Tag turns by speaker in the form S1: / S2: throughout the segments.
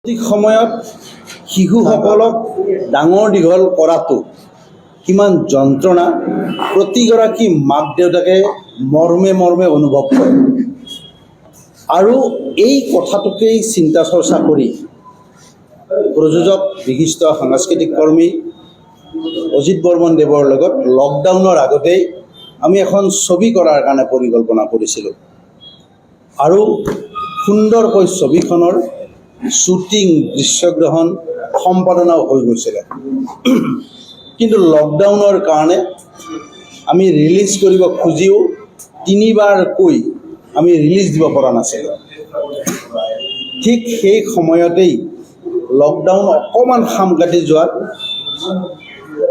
S1: ঠিক সময়ত শিশুসকলক ডাঙৰ দীঘল কৰাটো কিমান যন্ত্ৰণা প্ৰতিগৰাকী মাক দেউতাকে মৰ্মে মৰ্মে অনুভৱ কৰে। আৰু এই কথাটোকেই চিন্তা চৰ্চা কৰি প্ৰযোজক বিশিষ্ট সাংস্কৃতিক কৰ্মী অজিত বৰ্মন দেৱৰ লগত লকডাউনৰ আগতেই আমি এখন ছবি কৰাৰ কাৰণে পৰিকল্পনা কৰিছিলোঁ আৰু সুন্দৰকৈ ছবিখনৰ শ্বুটিং দৃশ্যগ্ৰহণ সম্পাদনাও হৈ গৈছিলে। কিন্তু লকডাউনৰ কাৰণে আমি ৰিলিজ কৰিব খুজিও তিনিবাৰকৈ আমি ৰিলিজ দিব পৰা নাছিলোঁ। ঠিক সেই সময়তেই লকডাউন অকণমান খাম কাটি যোৱাত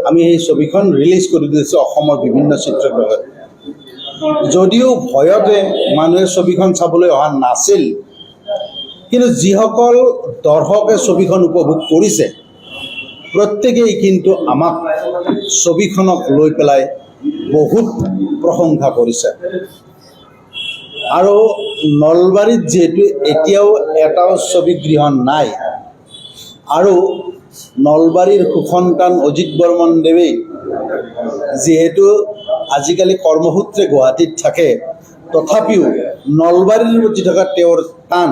S1: আমি সেই ছবিখন ৰিলিজ কৰি দিছোঁ অসমৰ বিভিন্ন চিত্ৰগৃহত। যদিও ভয়তে মানুহে ছবিখন চাবলৈ অহা নাছিল, কিন্তু যিসকল দৰ্শকে ছবিখন উপভোগ কৰিছে প্ৰত্যেকেই কিন্তু আমাক ছবিখনক লৈ পেলাই বহুত প্ৰশংসা কৰিছে। আৰু নলবাৰীত যিহেতু এতিয়াও এটাও ছবিগৃহ নাই আৰু নলবাৰীৰ সুসন্তান অজিত বৰ্মন দেৱে যিহেতু আজিকালি কৰ্মসূত্ৰে গুৱাহাটীত থাকে, তথাপিও নলবাৰীৰ প্ৰতি থকা তেওঁৰ টান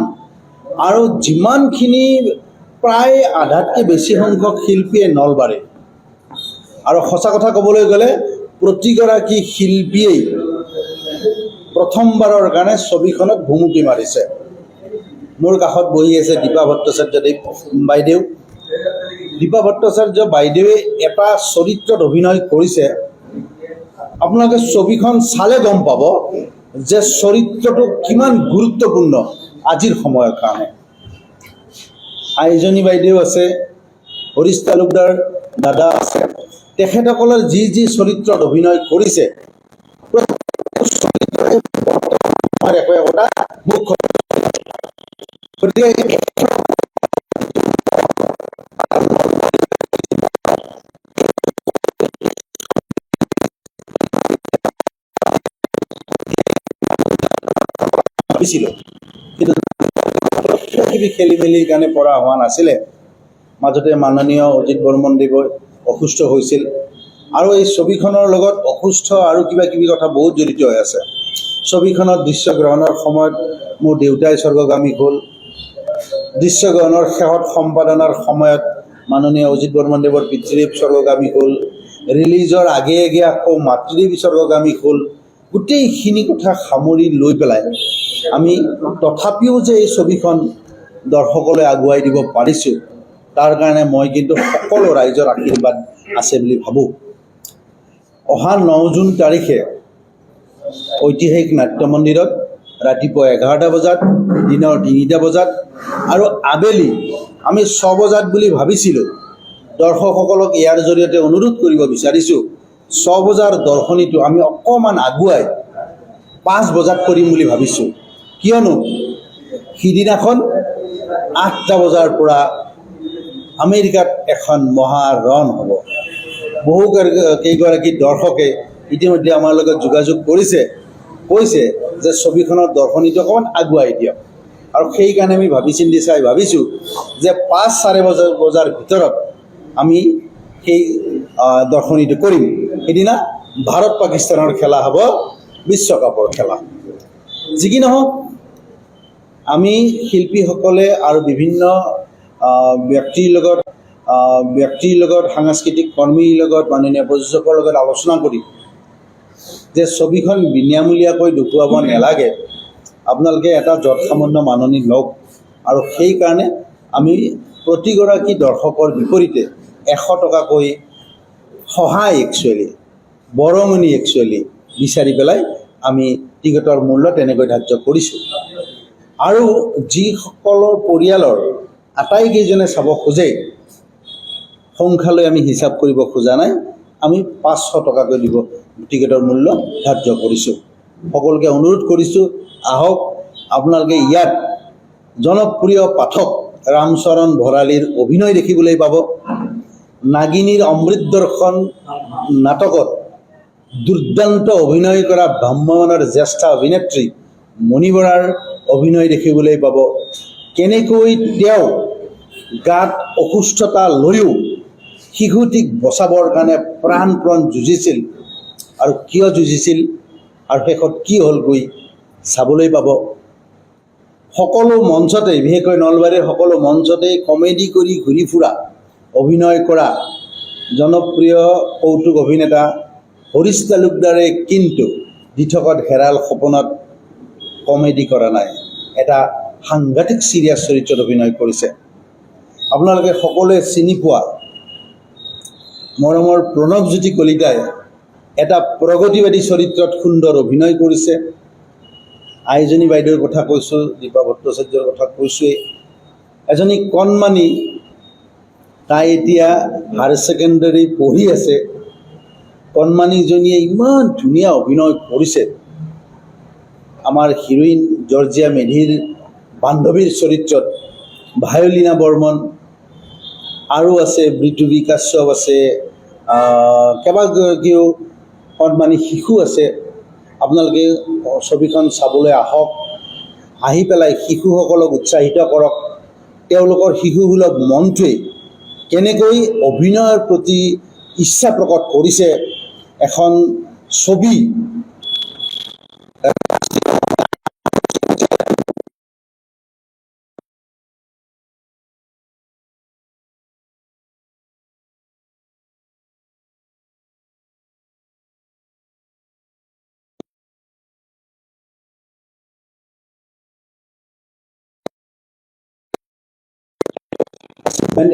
S1: আৰু যিমানখিনি প্ৰায় আধাতকৈ বেছি সংখ্যক শিল্পীয়ে নলবাৰী। আৰু সঁচা কথা ক'বলৈ গ'লে প্ৰতিগৰাকী শিল্পীয়েই প্ৰথমবাৰৰ কাৰণে ছবিখনত ভুমুকি মাৰিছে। মোৰ কাষত বহি আছে দীপা ভট্টাচাৰ্য বাইদেউ। দীপা ভট্টাচাৰ্য বাইদেৱে এটা চৰিত্ৰত অভিনয় কৰিছে। আপোনালোকে ছবিখন চালে গম পাব যে চৰিত্ৰটো কিমান গুৰুত্বপূৰ্ণ আজিৰ সময়ৰ কাৰণে। আইজনী বাইদেউ আছে, হৰিশ তালুকদাৰ দাদা আছে, তেখেতসকলৰ যি যি চৰিত্ৰত অভিনয় কৰিছে একো একোটা মুখ্য ভাবিছিলোঁ, কিন্তু খেলি মেলিৰ কাৰণে পৰা হোৱা নাছিলে। মাজতে মাননীয় অজিত বৰ্মন দেৱ অসুস্থ হৈছিল আৰু এই ছবিখনৰ লগত অসুস্থ আৰু কিবা কিবি কথা বহুত জড়িত হৈ আছে। ছবিখনত দৃশ্যগ্ৰহণৰ সময়ত মোৰ দেউতাই স্বৰ্গগামী হ'ল। দৃশ্যগ্ৰহণৰ শেষত সম্পাদনাৰ সময়ত মাননীয় অজিত বৰ্মন দেৱৰ পিতৃদেৱ স্বৰ্গগামী হ'ল। ৰিলিজৰ আগে আগে আকৌ মাতৃদেৱ স্বৰ্গগামী হ'ল। গোটেইখিনি কথা সামৰি লৈ পেলাই আমি তথাপিও যে এই ছবিখন দৰ্শকলৈ আগুৱাই দিব পাৰিছোঁ, তাৰ কাৰণে মই কিন্তু সকলো ৰাইজৰ আশীৰ্বাদ আছে বুলি ভাবোঁ। অহা 9 জুন তাৰিখে ঐতিহাসিক নাট্য মন্দিৰত ৰাতিপুৱা 11টা বজাত, দিনৰ 3টা বজাত আৰু আবেলি আমি 6 বজাত বুলি ভাবিছিলোঁ। দৰ্শকসকলক ইয়াৰ জৰিয়তে অনুৰোধ কৰিব বিচাৰিছোঁ 6 বজাৰ দৰ্শনীটো আমি অকণমান আগুৱাই 5 বজাত কৰিম বুলি ভাবিছোঁ। কিয়নো সিদিনাখন 8টা বজাৰ পৰা আমেৰিকাত এখন মহাৰণ হ'ব। বহু কেইগৰাকী দৰ্শকে ইতিমধ্যে আমাৰ লগত যোগাযোগ কৰিছে, কৈছে যে ছবিখনৰ দৰ্শনীটো অকণমান আগুৱাই দিয়ক। আৰু সেইকাৰণে আমি ভাবি চিন্তি চাই ভাবিছোঁ যে 5-4 বজাৰ ভিতৰত আমি সেই দৰ্শনীটো কৰিম। সেইদিনা ভাৰত পাকিস্তানৰ খেলা হ'ব, বিশ্বকাপৰ খেলা। যি কি নহওক, আমি শিল্পীসকলে আৰু বিভিন্ন ব্যক্তিৰ লগত সাংস্কৃতিক কৰ্মীৰ লগত মাননীয় প্ৰযোজকৰ লগত আলোচনা কৰি যে ছবিখন বিনামূলীয়াকৈ দেখুৱাব নালাগে, আপোনালোকে এটা যৎসামান্য মাননি লওক। আৰু সেইকাৰণে আমি প্ৰতিগৰাকী দৰ্শকৰ বিপৰীতে 100 টকাকৈ সহায় বৰঙণি বিচাৰি পেলাই আমি টিকটৰ মূল্য তেনেকৈ ধাৰ্য কৰিছোঁ। আৰু যিসকলৰ পৰিয়ালৰ আটাইকেইজনে চাব খোজে, সংখ্যালৈ আমি হিচাপ কৰিব খোজা নাই, আমি 500 টকাকৈ দিব টিকেটৰ মূল্য ধাৰ্য কৰিছোঁ। সকলোকে অনুৰোধ কৰিছোঁ, আহক। আপোনালোকে ইয়াত জনপ্ৰিয় পাঠক ৰামচৰণ ভৰালীৰ অভিনয় দেখিবলৈ পাব। নাগিনীৰ অমৃত দৰ্শন নাটকত দুৰ্দান্ত অভিনয় কৰা ভ্ৰাম্যমাণৰ জ্যেষ্ঠ অভিনেত্ৰী মণি বৰাৰ অভিনয় দেখিবলৈ পাব। কেনেকৈ তেওঁ গাত অসুস্থতা লৈও শিশুটিক বচাবৰ কাৰণে প্ৰাণ যুঁজিছিল আৰু কিয় যুঁজিছিল আৰু শেষত কি হ'লগৈ চাবলৈ পাব। সকলো মঞ্চতেই, বিশেষকৈ নলবাৰীৰ সকলো মঞ্চতেই কমেডি কৰি ঘূৰি ফুৰা, অভিনয় কৰা জনপ্ৰিয় কৌতুক অভিনেতা হৰিশ তালুকদাৰে কিন্তু দিঠকত হেৰাল সপোনত কমেডি কৰা নাই, এটা সাংঘাতিক চিৰিয়াছ চৰিত্ৰত অভিনয় কৰিছে। আপোনালোকে সকলোৱে চিনি পোৱা মৰমৰ প্ৰণৱজ্যোতি কলিতাই এটা প্ৰগতিবাদী চৰিত্ৰত সুন্দৰ অভিনয় কৰিছে। আইজনী বাইদেউৰ কথা কৈছোঁ, দীপা ভট্টাচাৰ্যৰ কথা কৈছোঁৱেই। এজনী কণমানি, তাই এতিয়া হায়াৰ ছেকেণ্ডাৰী পঢ়ি আছে। কণমানিজনীয়ে ইমান ধুনীয়া অভিনয় কৰিছে। আমাৰ হিৰোইন জৰ্জিয়া মেধিৰ বান্ধৱীৰ চৰিত্ৰত ভায়লিনা বৰ্মন, আৰু আছে বৃতুবি কাশ্যপ, আছে কেইবাগৰাকীও কণমানি শিশু আছে। আপোনালোকে ছবিখন চাবলৈ আহক, আহি পেলাই শিশুসকলক উৎসাহিত কৰক। তেওঁলোকৰ শিশুসুলভ মনটোৱে কেনেকৈ অভিনয়ৰ প্ৰতি ইচ্ছা প্ৰকট কৰিছে। এখন ছবি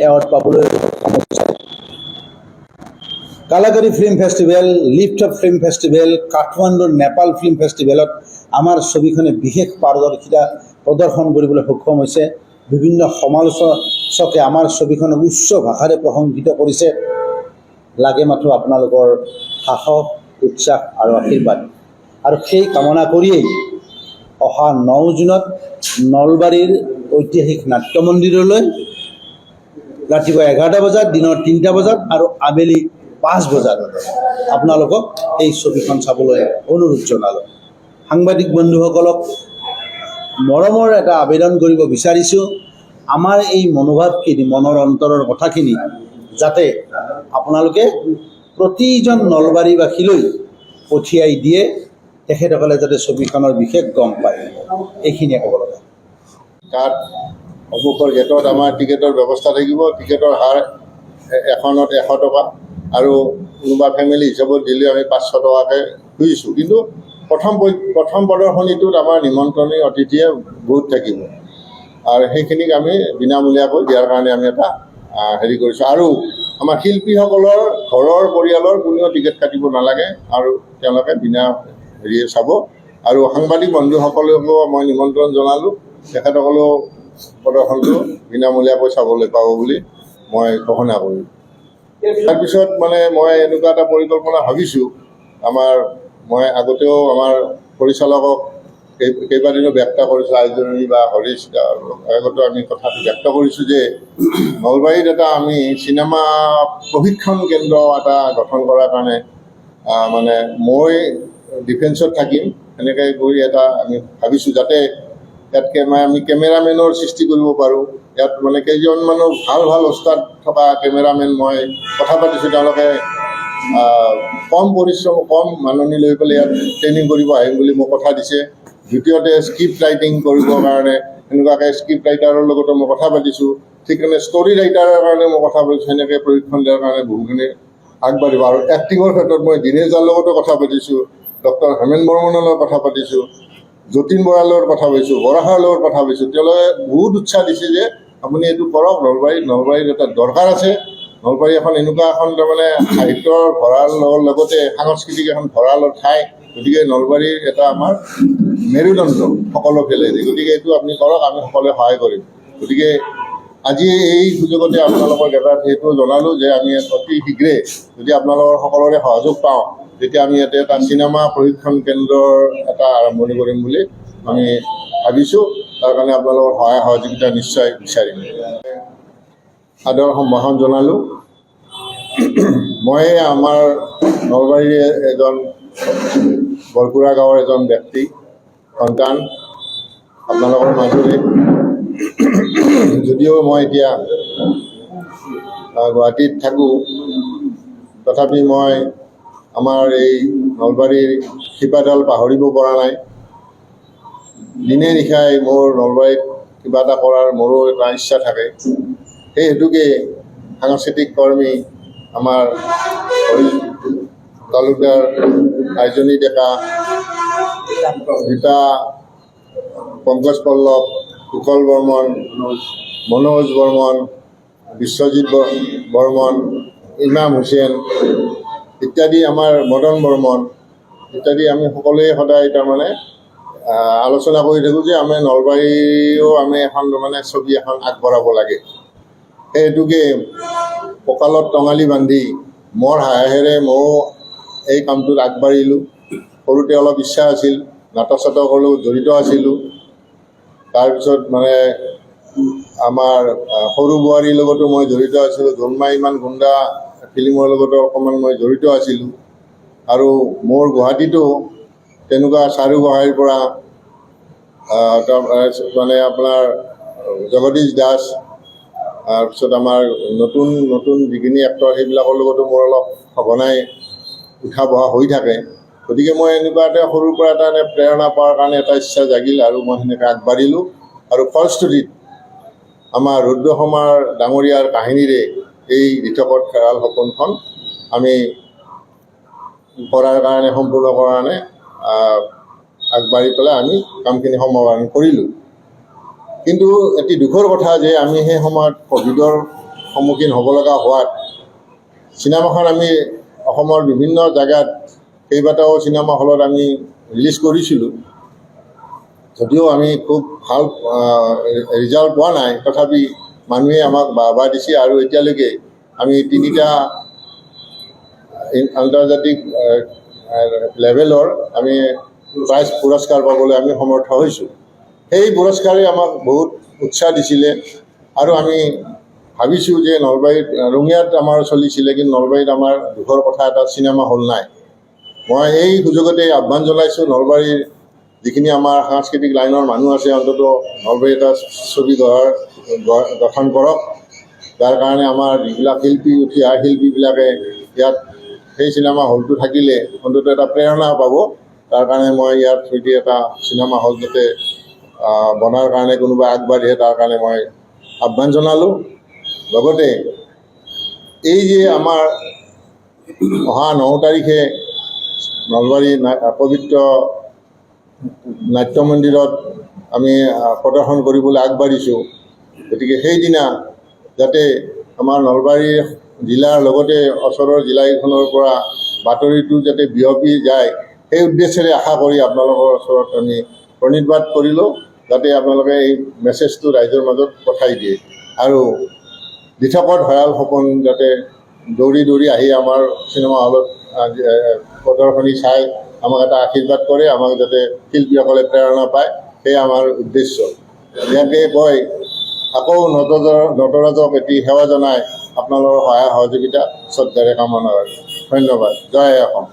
S1: এৱাৰ্ড পাবলৈ Kalakari film festival, Lift Up film festival, কাঠমাণ্ডুৰ নেপাল ফিল্ম ফেষ্টিভেলত আমাৰ ছবিখনে বিশেষ পাৰদৰ্শিতা প্ৰদৰ্শন কৰিবলৈ সক্ষম হৈছে। বিভিন্ন সমালোচকে আমাৰ ছবিখনক উচ্চ ভাষাৰে প্ৰশংসিত কৰিছে। লাগে মাথো আপোনালোকৰ সাহস, উৎসাহ আৰু আশীৰ্বাদ। আৰু সেই কামনা কৰিয়েই অহা 9 জুনত নলবাৰীৰ ঐতিহাসিক নাট্য মন্দিৰলৈ ৰাতিপুৱা 11টা বজাত, দিনৰ 3টা বজাত আৰু আবেলি 5 বজাত আপোনালোকক এই ছবিখন চাবলৈ অনুৰোধ জনালোঁ। সাংবাদিক বন্ধুসকলক মৰমৰ এটা আবেদন কৰিব বিচাৰিছোঁ, আমাৰ এই মনোভাৱখিনি, মনৰ অন্তৰৰ কথাখিনি যাতে আপোনালোকে প্ৰতিজন নলবাৰীবাসীলৈ পঠিয়াই দিয়ে, তেখেতসকলে যাতে ছবিখনৰ বিশেষ গম পায়, এইখিনিয়ে ক'ব লগা।
S2: তাত অমুকৰ গেটত আমাৰ টিকেটৰ ব্যৱস্থা থাকিব। টিকেটৰ হাৰ এখনত 100 টকা, আৰু কোনোবা ফেমিলি হিচাপত দিলে আমি 500 টকাকৈ খুজিছোঁ। কিন্তু প্ৰথম প্ৰদৰ্শনীটোত আমাৰ নিমন্ত্ৰণী অতিথিয়ে বহুত থাকিব, আৰু সেইখিনিক আমি বিনামূলীয়াকৈ দিয়াৰ কাৰণে আমি এটা হেৰি কৰিছোঁ। আৰু আমাৰ শিল্পীসকলৰ ঘৰৰ পৰিয়ালৰ কোনেও টিকেট কাটিব নালাগে, আৰু তেওঁলোকে বিনা হেৰিয়ে চাব। আৰু সাংবাদিক বন্ধুসকলকো মই নিমন্ত্ৰণ জনালোঁ, তেখেতসকলেও প্ৰদৰ্শনটো বিনামূলীয়াকৈ চাবলৈ পাব বুলি মই ঘোষণা কৰিলোঁ। তাৰপিছত মই এনেকুৱা এটা পৰিকল্পনা ভাবিছোঁ। মই আগতেও আমাৰ পৰিচালকক কেইবাদিনো ব্যক্ত কৰিছোঁ, আইজনী বা হৰিশ আগতেও আমি কথাটো ব্যক্ত কৰিছোঁ যে নলবাৰীত এটা আমি চিনেমা প্ৰশিক্ষণ কেন্দ্ৰ এটা গঠন কৰাৰ কাৰণে মই ডিফেন্সত থাকিম, এনেকৈ গৈ এটা আমি ভাবিছোঁ, যাতে ইয়াত আমি কেমেৰামেনৰ সৃষ্টি কৰিব পাৰোঁ। ইয়াত কেইজনমানো ভাল ওস্তাদ থকা কেমেৰামেন মই কথা পাতিছোঁ। তেওঁলোকে কম পৰিশ্ৰম, কম মাননি লৈ পেলাই ইয়াত ট্ৰেইনিং কৰিব আহিম বুলি মোক কথা দিছে। দ্বিতীয়তে স্ক্ৰিপ্ট ৰাইটিং কৰিবৰ কাৰণে এনেকুৱাকৈ স্ক্ৰিপ্ট ৰাইটাৰৰ লগতো মই কথা পাতিছোঁ। ঠিক তেনেকৈ ষ্টৰি ৰাইটাৰৰ কাৰণে মই কথা পাতিছোঁ। সেনেকৈ প্ৰশিক্ষণ দিয়াৰ কাৰণে বহুখিনি আগবাঢ়িব। আৰু এক্টিঙৰ ক্ষেত্ৰত মই দীনেশ দাৰ লগতো কথা পাতিছোঁ, ডক্টৰ হেমেন বৰ্মনৰ লগত কথা পাতিছোঁ, যতীন বৰালৰ কথা পাতিছোঁ, বৰাহাৰ লগত কথা পাতিছোঁ। তেওঁলোকে বহুত উৎসাহ দিছে যে আপুনি এইটো কৰক, নলবাৰীত এটা দৰকাৰ আছে। নলবাৰী এখন এনেকুৱা এখন সাহিত্যৰ ভঁৰালৰ লগতে সাংস্কৃতিক এখন ভঁৰালৰ ঠাই। গতিকে নলবাৰীৰ এটা আমাৰ মেৰুদণ্ড সকলো ফেলেদি। গতিকে এইটো আপুনি কৰক, আমি সকলোৱে সহায় কৰিম। গতিকে আজি এই সুযোগতে আপোনালোকক সেইটো জনালোঁ যে আমি অতি শীঘ্ৰে যদি আপোনালোকৰ সকলোৰে সহযোগ পাওঁ, তেতিয়া আমি ইয়াতে এটা চিনেমা প্ৰশিক্ষণ কেন্দ্ৰৰ এটা আৰম্ভণি কৰিম বুলি আমি ভাবিছোঁ। তাৰ কাৰণে আপোনালোকৰ সহায় সহযোগিতা নিশ্চয় বিচাৰিম। আদৰ সম্ভাষণ জনালোঁ। মই আমাৰ নলবাৰীৰ এজন বৰপুৰা গাঁৱৰ এজন ব্যক্তি, সন্তান, আপোনালোকৰ মাজৰে। যদিও মই এতিয়া গুৱাহাটীত থাকোঁ, তথাপি মই আমাৰ এই নলবাৰীৰ শিপাডাল পাহৰিব পৰা নাই। দিনে নিশাই মোৰ নলবাৰীত কিবা এটা কৰাৰ মোৰো এটা ইচ্ছা থাকে। সেই হেতুকে সাংস্কৃতিক কৰ্মী আমাৰ তালুকদাৰ আইজনী ডেকা, ৰীতা, পংকজ পল্লৱ, কুশল বৰ্মন, মনোজ বৰ্মন, বিশ্বজিৎ বৰ্মন, ইমাম হুছেইন ইত্যাদি, আমাৰ মদন বৰ্মন ইত্যাদি, আমি সকলোৱে সদায় তাৰমানে আলোচনা কৰি থাকোঁ যে আমি নলবাৰীও আমি এখন মানে ছবি এখন আগবঢ়াব লাগে। সেই হেতুকে কঁকালত টঙালি বান্ধি মোৰ হাঁহেৰে ময়ো এই কামটোত আগবাঢ়িলোঁ। সৰুতে অলপ ইচ্ছা আছিল, নাটক চাটকৰ লগত জড়িত আছিলোঁ। তাৰপিছত মানে আমাৰ সৰু বোৱাৰীৰ লগতো মই জড়িত আছিলোঁ। জন্মাই ইমান গুণ্ডা ফিল্মৰ লগতো অকণমান মই জড়িত আছিলোঁ। আৰু মোৰ গুৱাহাটীতো তেনেকুৱা চাৰু গোহাঁইৰ পৰা মানে আপোনাৰ জগদীশ দাস, তাৰপিছত আমাৰ নতুন নতুন যিখিনি এক্টৰ সেইবিলাকৰ লগতো মোৰ অলপ সঘনাই উঠা বহা হৈ থাকে। গতিকে মই এনেকুৱা এটা সৰুৰ পৰা এটা প্ৰেৰণা পোৱাৰ কাৰণে এটা ইচ্ছা জাগিল আৰু মই সেনেকৈ আগবাঢ়িলোঁ। আৰু ফলশ্ৰুতিত আমাৰ ৰুদ্ৰসমাৰ ডাঙৰীয়াৰ কাহিনীৰে এই দিঠকত খেৰাল সপোনখন আমি কৰাৰ কাৰণে, সম্পূৰ্ণ কৰাৰ কাৰণে আগবাঢ়ি পেলাই আমি কামখিনি সমাপন কৰিলোঁ। কিন্তু এটি দুখৰ কথা যে আমি সেই সময়ত ক'ভিডৰ সন্মুখীন হ'ব লগা হোৱাত চিনেমাখন আমি অসমৰ বিভিন্ন জেগাত কেইবাটাও চিনেমা হলত আমি ৰিলিজ কৰিছিলোঁ। যদিও আমি খুব ভাল ৰিজাল্ট পোৱা নাই, তথাপি মানুহে আমাক বাহ দিছে। আৰু এতিয়ালৈকে আমি 3টা আন্তৰ্জাতিক লেভেলৰ আমি পুৰস্কাৰ পাবলৈ আমি সমৰ্থ হৈছোঁ। সেই পুৰস্কাৰে আমাক বহুত উৎসাহ দিছিলে। আৰু আমি ভাবিছোঁ যে নলবাৰীত, ৰঙিয়াত আমাৰ চলিছিলে, কিন্তু নলবাৰীত আমাৰ দুখৰ কথা এটা চিনেমা হল নাই। মই এই সুযোগতে আহ্বান জনাইছোঁ নলবাৰীৰ যিখিনি আমাৰ সাংস্কৃতিক লাইনৰ মানুহ আছে, অন্ততঃ নলবাৰীত এটা ছবিঘৰ গঠন কৰক, যাৰ কাৰণে আমাৰ যিবিলাক শিল্পী, উঠি অহা শিল্পীবিলাকে ইয়াত সেই চিনেমা হলটো থাকিলে অন্ততঃ এটা প্ৰেৰণা পাব। তাৰ কাৰণে মই ইয়াত সৈতে এটা চিনেমা হল যাতে বনাৰ কাৰণে কোনোবা আগবাঢ়ে, তাৰ কাৰণে মই আহ্বান জনালোঁ। লগতে এই যে আমাৰ অহা 9 তাৰিখে নলবাৰী পবিত্ৰ নাট্য মন্দিৰত আমি প্ৰদৰ্শন কৰিবলৈ আগবাঢ়িছোঁ। গতিকে সেইদিনা যাতে আমাৰ নলবাৰী জিলাৰ লগতে ওচৰৰ জিলাকেইখনৰ পৰা বাতৰিটো যাতে বিয়পি যায়, সেই উদ্দেশ্যেৰে আশা কৰি আপোনালোকৰ ওচৰত আমি প্ৰণিপাত কৰিলোঁ, যাতে আপোনালোকে এই মেছেজটো ৰাইজৰ মাজত পঠাই দিয়ে। আৰু দিঠকত ভঁৰাল সপোন যাতে দৌৰি দৌৰি আহি আমাৰ চিনেমা হলত প্ৰদৰ্শনী চাই আমাক এটা আশীৰ্বাদ কৰে, আমাক যাতে শিল্পীসকলে প্ৰেৰণা পায়, সেয়া আমাৰ উদ্দেশ্য। ইয়াকে কৈ আকৌ নটৰাজক এটি সেৱা জনাই আপোনালোকৰ সহায় সহযোগিতা শ্ৰদ্ধাৰে কামনা কৰে। ধন্যবাদ। জয় অসম।